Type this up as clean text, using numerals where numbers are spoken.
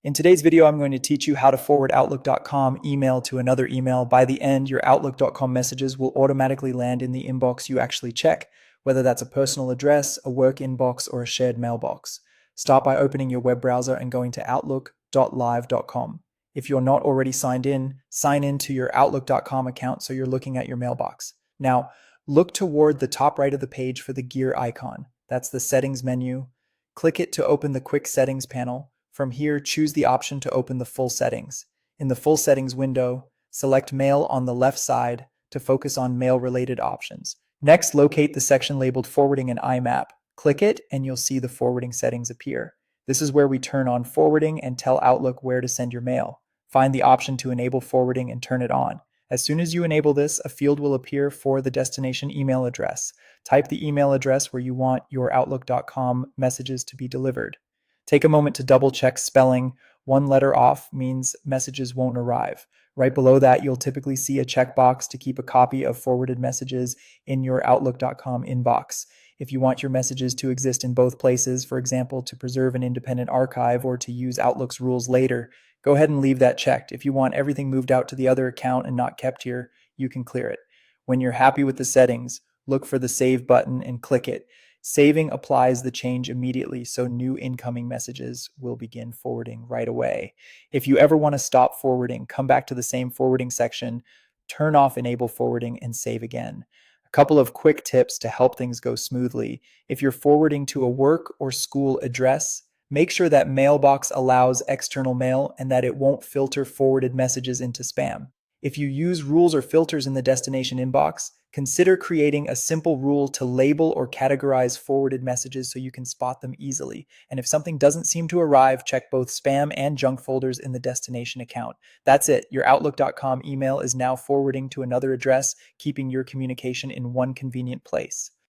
In today's video, I'm going to teach you how to forward Outlook.com email to another email. By the end, your Outlook.com messages will automatically land in the inbox you actually check, whether that's a personal address, a work inbox, or a shared mailbox. Start by opening your web browser and going to outlook.live.com. If you're not already signed in, sign in to your Outlook.com account so you're looking at your mailbox. Now, look toward the top right of the page for the gear icon. That's the settings menu. Click it to open the quick settings panel. From here, choose the option to open the full settings. In the full settings window, select Mail on the left side to focus on mail-related options. Next, locate the section labeled Forwarding and IMAP. Click it and you'll see the forwarding settings appear. This is where we turn on forwarding and tell Outlook where to send your mail. Find the option to enable forwarding and turn it on. As soon as you enable this, a field will appear for the destination email address. Type the email address where you want your Outlook.com messages to be delivered. Take a moment to double check spelling. One letter off means messages won't arrive. Right below that, you'll typically see a checkbox to keep a copy of forwarded messages in your Outlook.com inbox. If you want your messages to exist in both places, for example, to preserve an independent archive or to use Outlook's rules later, go ahead and leave that checked. If you want everything moved out to the other account and not kept here, you can clear it. When you're happy with the settings, look for the Save button and click it. Saving applies the change immediately, so new incoming messages will begin forwarding right away. If you ever want to stop forwarding, come back to the same forwarding section, turn off Enable Forwarding, and save again. A couple of quick tips to help things go smoothly. If you're forwarding to a work or school address, make sure that Mailbox allows external mail and that it won't filter forwarded messages into spam. If you use rules or filters in the destination inbox, consider creating a simple rule to label or categorize forwarded messages so you can spot them easily. And if something doesn't seem to arrive, check both spam and junk folders in the destination account. That's it. Your Outlook.com email is now forwarding to another address, keeping your communication in one convenient place.